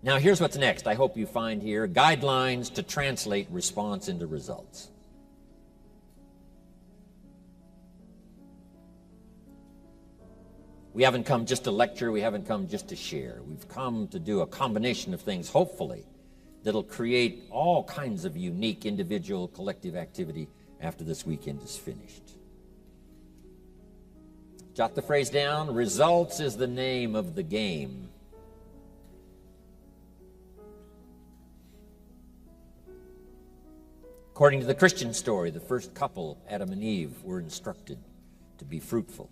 Now, here's what's next. I hope you find here guidelines to translate response into results. We haven't come just to lecture. We haven't come just to share. We've come to do a combination of things, hopefully, that'll create all kinds of unique individual, collective activity after this weekend is finished. Jot the phrase down. Results is the name of the game. According to the Christian story, the first couple, Adam and Eve, were instructed to be fruitful.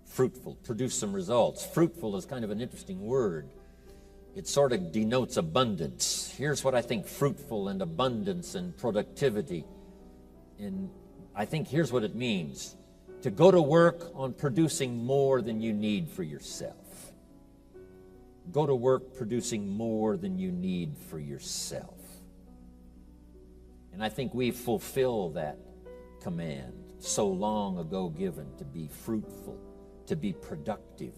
Fruitful, produce some results. Fruitful is kind of an interesting word. It sort of denotes abundance. Here's what I think fruitful and abundance and productivity. And I think here's what it means. To go to work on producing more than you need for yourself. Go to work producing more than you need for yourself. And I think we fulfill that command so long ago given to be fruitful, to be productive,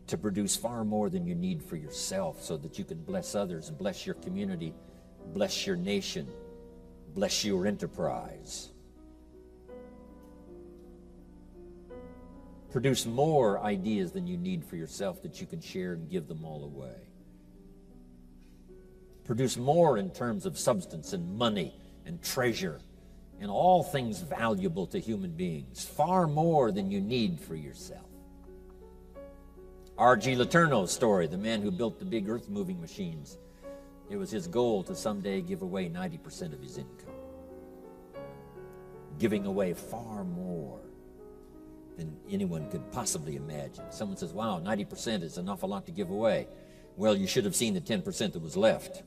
to produce far more than you need for yourself so that you can bless others, bless your community, bless your nation, bless your enterprise. Produce more ideas than you need for yourself that you can share and give them all away. Produce more in terms of substance and money and treasure and all things valuable to human beings, far more than you need for yourself. R.G. Letourneau's story, the man who built the big earth-moving machines, it was his goal to someday give away 90% of his income. Giving away far more than anyone could possibly imagine. Someone says, wow, 90% is an awful lot to give away. Well, you should have seen the 10% that was left.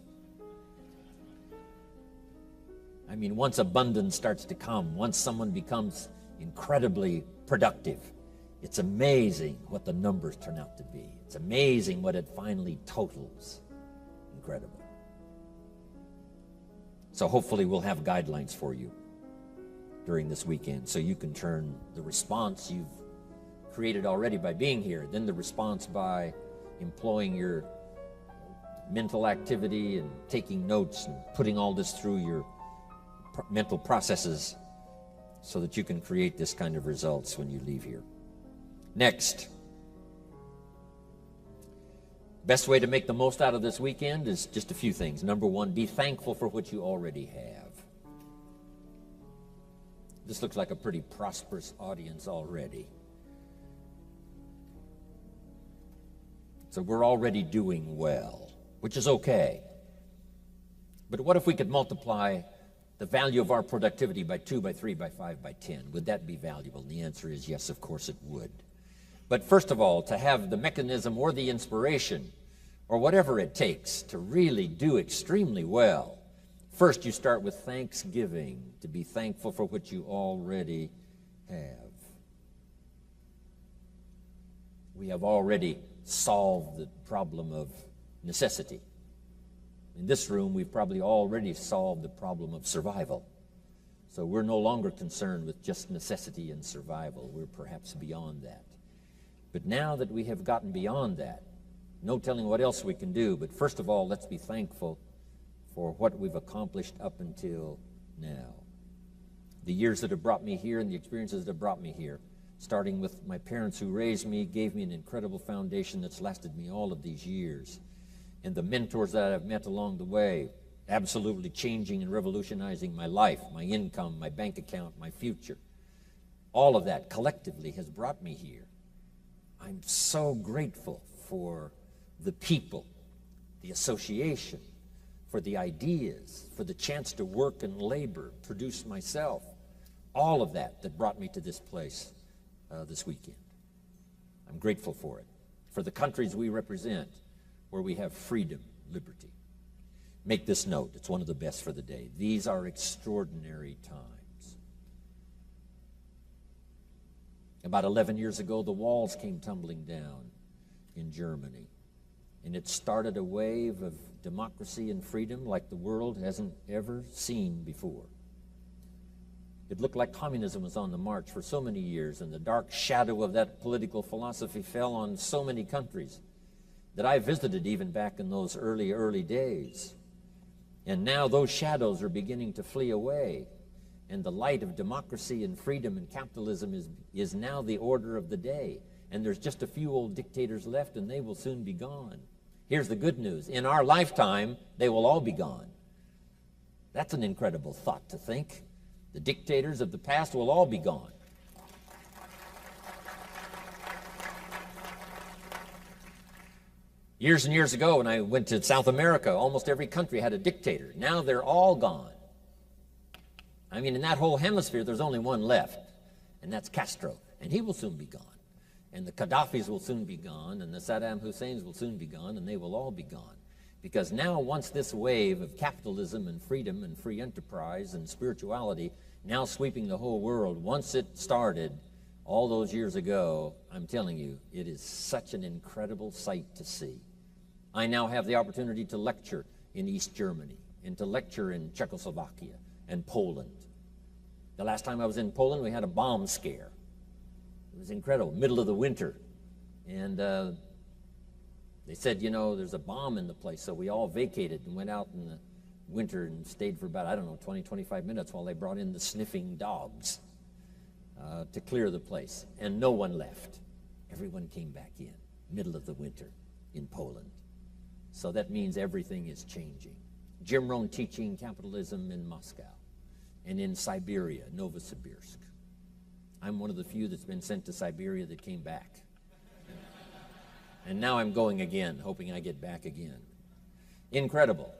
I mean, once abundance starts to come, once someone becomes incredibly productive, it's amazing what the numbers turn out to be. It's amazing what it finally totals. Incredible. So hopefully we'll have guidelines for you during this weekend so you can turn the response you've created already by being here, then the response by employing your mental activity and taking notes and putting all this through your mental processes so that you can create this kind of results when you leave here. Next, best way to make the most out of this weekend is just a few things. Number one, be thankful for what you already have. This looks like a pretty prosperous audience already. So we're already doing well, which is okay. But what if we could multiply the value of our productivity by 2, by 3, by 5, by 10? Would that be valuable? And the answer is yes, of course it would. But first of all, to have the mechanism or the inspiration or whatever it takes to really do extremely well, first you start with thanksgiving, to be thankful for what you already have. We have already solved the problem of necessity. In this room, we've probably already solved the problem of survival. So we're no longer concerned with just necessity and survival. We're perhaps beyond that. But now that we have gotten beyond that, no telling what else we can do, but first of all, let's be thankful for what we've accomplished up until now. The years that have brought me here and the experiences that have brought me here, starting with my parents who raised me, gave me an incredible foundation that's lasted me all of these years. And the mentors that I've met along the way, absolutely changing and revolutionizing my life, my income, my bank account, my future. All of that collectively has brought me here. I'm so grateful for the people, the association, for the ideas, for the chance to work and labor, produce myself. All of that brought me to this place this weekend. I'm grateful for it. For the countries we represent, where we have freedom, liberty. Make this note. It's one of the best for the day. These are extraordinary times. About 11 years ago, the walls came tumbling down in Germany. And it started a wave of democracy and freedom like the world hasn't ever seen before. It looked like communism was on the march for so many years, and the dark shadow of that political philosophy fell on so many countries. that I visited even back in those early days. And now those shadows are beginning to flee away, and the light of democracy and freedom and capitalism is now the order of the day. And there's just a few old dictators left, and they will soon be gone. Here's the good news. In our lifetime, they will all be gone. That's an incredible thought to think. The dictators of the past will all be gone. Years and years ago, when I went to South America, almost every country had a dictator. Now they're all gone. I mean, in that whole hemisphere, there's only one left, and that's Castro, and he will soon be gone. And the Gaddafis will soon be gone, and the Saddam Husseins will soon be gone, and they will all be gone. Because now, once this wave of capitalism and freedom and free enterprise and spirituality now sweeping the whole world, once it started all those years ago, I'm telling you, it is such an incredible sight to see. I now have the opportunity to lecture in East Germany and to lecture in Czechoslovakia and Poland. The last time I was in Poland, we had a bomb scare. It was incredible, middle of the winter. And they said, you know, there's a bomb in the place. So we all vacated and went out in the winter and stayed for about, 20, 25 minutes while they brought in the sniffing dogs to clear the place. And no one left. Everyone came back in, middle of the winter in Poland. So that means everything is changing. Jim Rohn teaching capitalism in Moscow and in Siberia, Novosibirsk. I'm one of the few that's been sent to Siberia that came back. And now I'm going again, hoping I get back again. Incredible.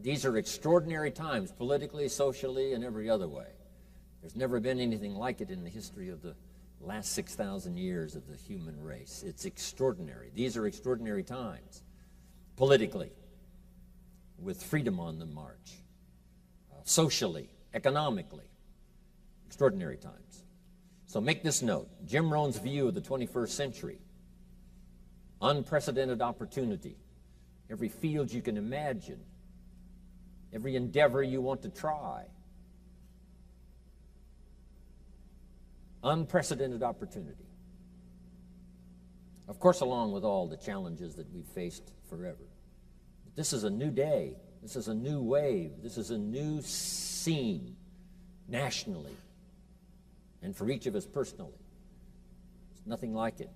These are extraordinary times, politically, socially, and every other way. There's never been anything like it in the history of the last 6,000 years of the human race. It's extraordinary. These are extraordinary times, politically, with freedom on the march, socially, economically, extraordinary times. So make this note, Jim Rohn's view of the 21st century, unprecedented opportunity, every field you can imagine, every endeavor you want to try, unprecedented opportunity. Of course, along with all the challenges that we've faced forever. But this is a new day. This is a new wave. This is a new scene nationally and for each of us personally. There's nothing like it.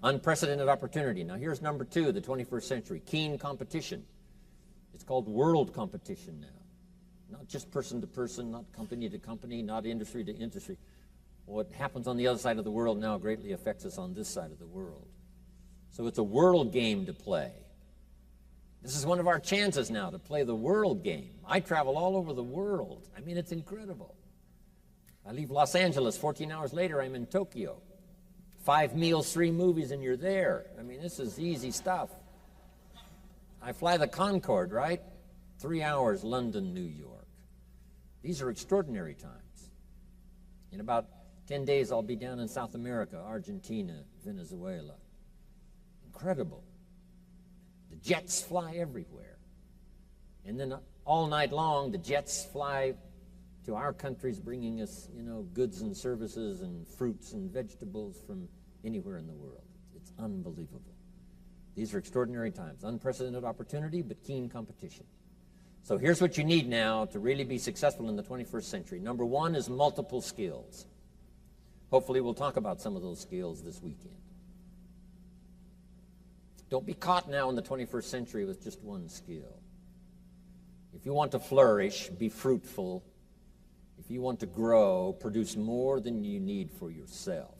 Unprecedented opportunity. Now here's number 2, the 21st century, keen competition. It's called world competition now. Not just person to person, not company to company, not industry to industry. What happens on the other side of the world now greatly affects us on this side of the world. So it's a world game to play. This is one of our chances now to play the world game. I travel all over the world. I mean, it's incredible. I leave Los Angeles, 14 hours later, I'm in Tokyo. 5 meals, 3 movies, and you're there. I mean, this is easy stuff. I fly the Concorde, right? 3 hours, London, New York. These are extraordinary times. In about 10 days, I'll be down in South America, Argentina, Venezuela. Incredible. The jets fly everywhere. And then all night long, the jets fly to our countries, bringing us, goods and services and fruits and vegetables from anywhere in the world. It's unbelievable. These are extraordinary times. Unprecedented opportunity, but keen competition. So here's what you need now to really be successful in the 21st century. Number 1 is multiple skills. Hopefully we'll talk about some of those skills this weekend. Don't be caught now in the 21st century with just one skill. If you want to flourish, be fruitful. If you want to grow, produce more than you need for yourself.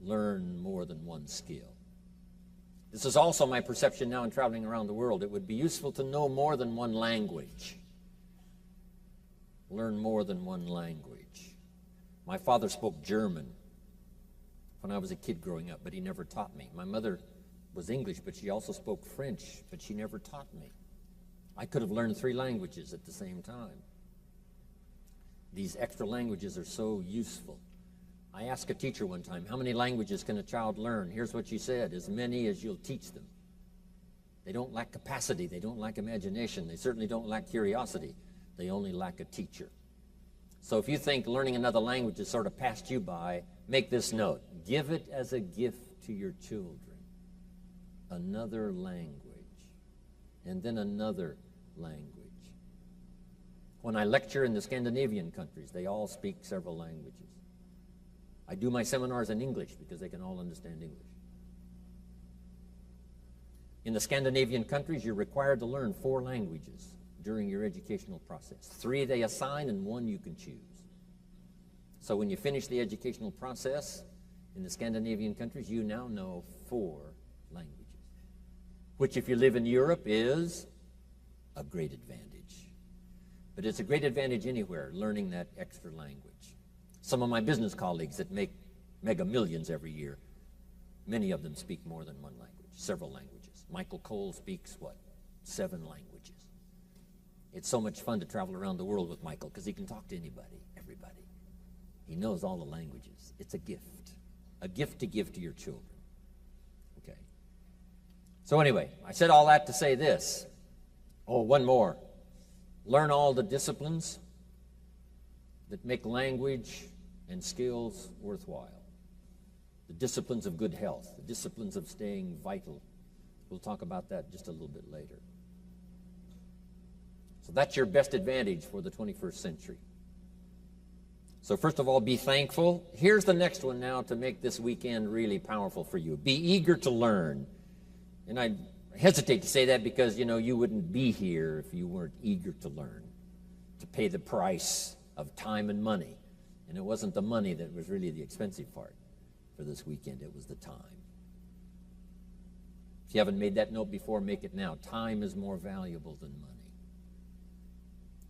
Learn more than one skill. This is also my perception now in traveling around the world. It would be useful to know more than one language. Learn more than one language. My father spoke German when I was a kid growing up, but he never taught me. My mother was English, but she also spoke French, but she never taught me. I could have learned 3 languages at the same time. These extra languages are so useful. I asked a teacher one time, how many languages can a child learn? Here's what she said, as many as you'll teach them. They don't lack capacity. They don't lack imagination. They certainly don't lack curiosity. They only lack a teacher. So if you think learning another language has sort of passed you by, make this note. Give it as a gift to your children. another language, and then another language. When I lecture in the Scandinavian countries, they all speak several languages. I do my seminars in English because they can all understand English. In the Scandinavian countries, you're required to learn 4 languages during your educational process. 3 they assign and 1 you can choose. So when you finish the educational process in the Scandinavian countries, you now know 4 languages, which if you live in Europe is a great advantage. But it's a great advantage anywhere, learning that extra language. Some of my business colleagues that make mega millions every year, many of them speak more than 1 language, several languages. Michael Cole speaks, 7 languages. It's so much fun to travel around the world with Michael because he can talk to anybody, everybody. He knows all the languages. It's a gift to give to your children. Okay. So anyway, I said all that to say this. Oh, one more. Learn all the disciplines that make language and skills worthwhile. The disciplines of good health, the disciplines of staying vital. We'll talk about that just a little bit later. So that's your best advantage for the 21st century. So first of all, be thankful. Here's the next one now to make this weekend really powerful for you. Be eager to learn. And I hesitate to say that because, you wouldn't be here if you weren't eager to learn, to pay the price of time and money. And it wasn't the money that was really the expensive part for this weekend. It was the time. If you haven't made that note before, make it now. Time is more valuable than money.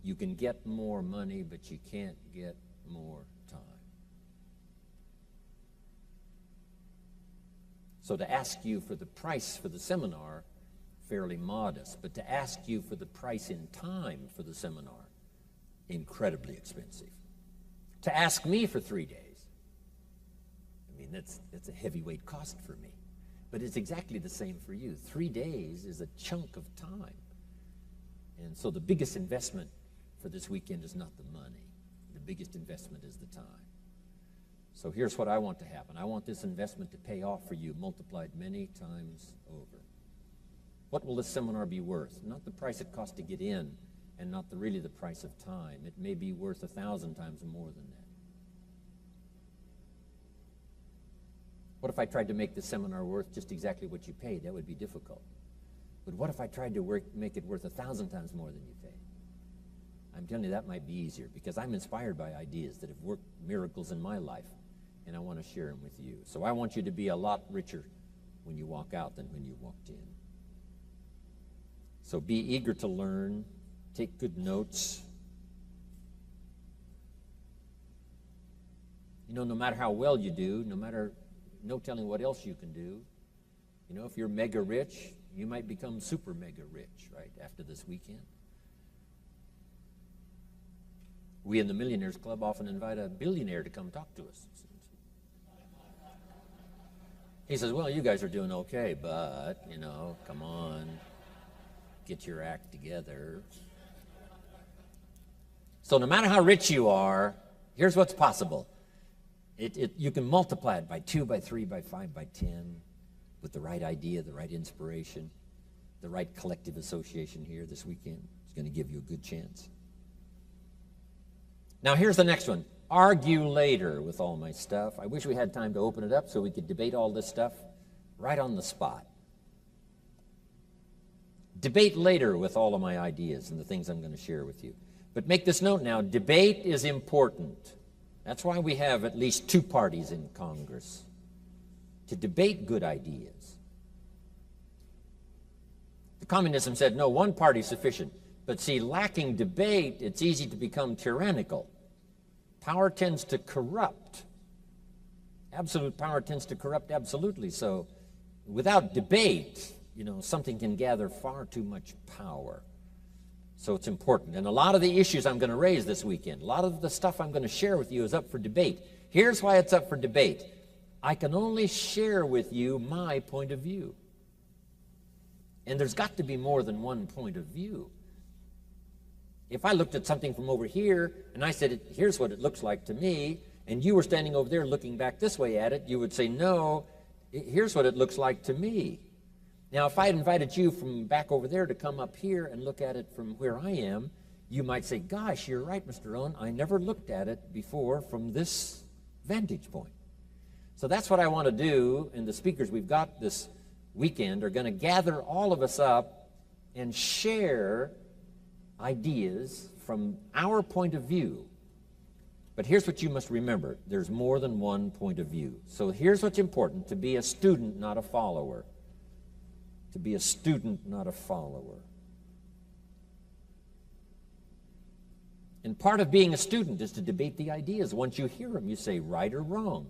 You can get more money, but you can't get more time. So to ask you for the price for the seminar, fairly modest, but to ask you for the price in time for the seminar, incredibly expensive. To ask me for 3 days, that's a heavyweight cost for me. But it's exactly the same for you. 3 days is a chunk of time. And so the biggest investment for this weekend is not the money. The biggest investment is the time. So here's what I want to happen. I want this investment to pay off for you, multiplied many times over. What will this seminar be worth? Not the price it costs to get in, and not really the price of time. It may be worth 1,000 times more than that. What if I tried to make this seminar worth just exactly what you paid? That would be difficult. But what if I tried to make it worth 1,000 times more than you paid? I'm telling you, that might be easier because I'm inspired by ideas that have worked miracles in my life, and I want to share them with you. So I want you to be a lot richer when you walk out than when you walked in. So be eager to learn. Take good notes. No matter how well you do, no telling what else you can do. If you're mega rich, you might become super mega rich, right, after this weekend. We in the Millionaires Club often invite a billionaire to come talk to us. He says, well, you guys are doing okay, but, come on, get your act together. So no matter how rich you are, here's what's possible. You can multiply it by 2, by 3, by 5, by 10 with the right idea, the right inspiration, the right collective association here this weekend. It's going to give you a good chance. Now here's the next one. Argue later with all my stuff. I wish we had time to open it up so we could debate all this stuff right on the spot. Debate later with all of my ideas and the things I'm going to share with you. But make this note now, debate is important. That's why we have at least 2 parties in Congress, to debate good ideas. The communism said, no, one party is sufficient. But see, lacking debate, it's easy to become tyrannical. Power tends to corrupt. Absolute power tends to corrupt absolutely. So without debate, something can gather far too much power. So it's important. And a lot of the issues I'm going to raise this weekend, a lot of the stuff I'm going to share with you is up for debate. Here's why it's up for debate. I can only share with you my point of view. And there's got to be more than one point of view. If I looked at something from over here and I said, here's what it looks like to me, and you were standing over there looking back this way at it, you would say, no, here's what it looks like to me. Now, if I had invited you from back over there to come up here and look at it from where I am, you might say, gosh, you're right, Mr. Rohn. I never looked at it before from this vantage point. So that's what I want to do, and the speakers we've got this weekend are going to gather all of us up and share ideas from our point of view. But here's what you must remember. There's more than one point of view. So here's what's important: to be a student, not a follower. To be a student, not a follower. And part of being a student is to debate the ideas. Once you hear them, you say, right or wrong.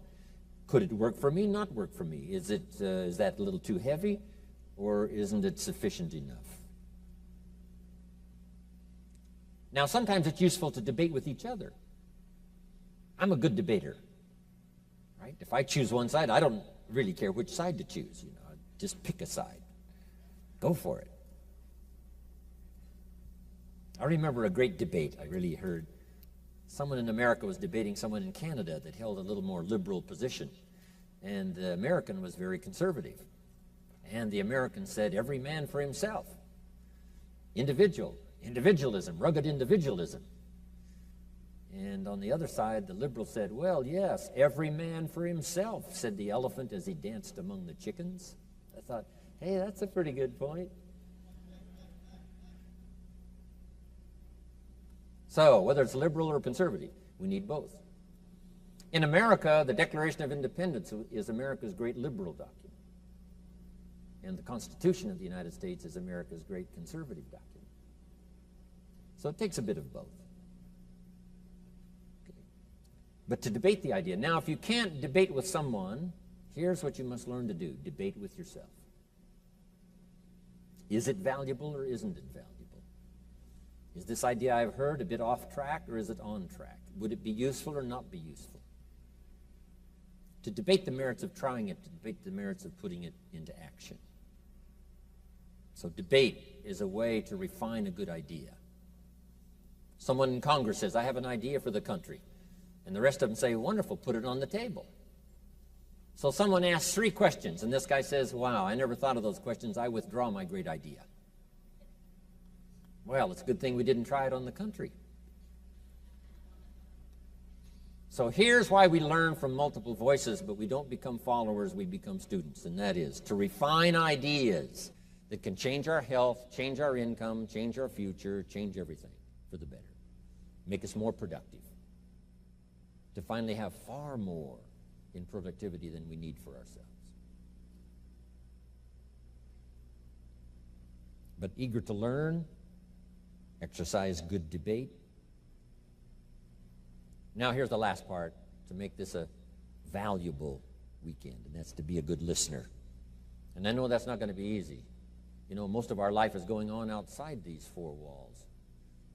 Could it work for me, not work for me? Is that a little too heavy, or isn't it sufficient enough? Now, sometimes it's useful to debate with each other. I'm a good debater, right? If I choose one side, I don't really care which side to choose. You know, just pick a side. Go for it. I remember a great debate I really heard. Someone in America was debating someone in Canada that held a little more liberal position, and the American was very conservative. And the American said, every man for himself. Individualism, rugged individualism. And on the other side, the liberal said, well, yes, every man for himself, said the elephant as he danced among the chickens. I thought, hey, that's a pretty good point. So, whether it's liberal or conservative, we need both. In America, the Declaration of Independence is America's great liberal document. And the Constitution of the United States is America's great conservative document. So it takes a bit of both. Okay. But to debate the idea. Now, if you can't debate with someone, here's what you must learn to do. Debate with yourself. Is it valuable or isn't it valuable? Is this idea I've heard a bit off track, or is it on track? Would it be useful or not be useful? To debate the merits of trying it, to debate the merits of putting it into action. So debate is a way to refine a good idea. Someone in Congress says, I have an idea for the country. And the rest of them say, wonderful, put it on the table. So someone asks 3 questions, and this guy says, wow, I never thought of those questions. I withdraw my great idea. Well, it's a good thing we didn't try it on the country. So here's why we learn from multiple voices, but we don't become followers, we become students, and that is to refine ideas that can change our health, change our income, change our future, change everything for the better, make us more productive, to finally have far more in productivity than we need for ourselves. But eager to learn, exercise good debate. Now here's the last part to make this a valuable weekend, and that's to be a good listener. And I know that's not going to be easy. You know, most of our life is going on outside these 4 walls.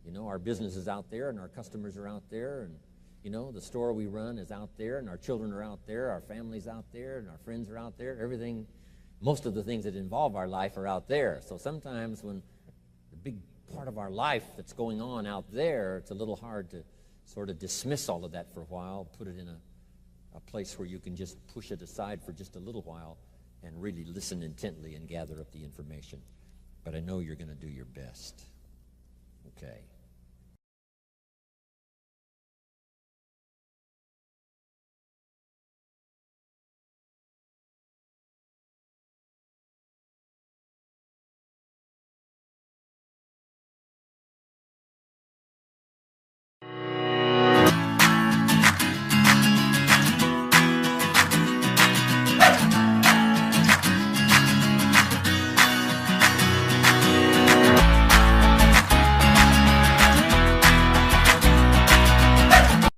You know, our business is out there, and our customers are out there, and, you know, the store we run is out there, and our children are out there, our family's out there, and our friends are out there. Everything, most of the things that involve our life are out there. So sometimes when the big part of our life that's going on out there, it's a little hard to sort of dismiss all of that for a while, put it in a place where you can just push it aside for just a little while and really listen intently and gather up the information. But I know you're going to do your best. Okay.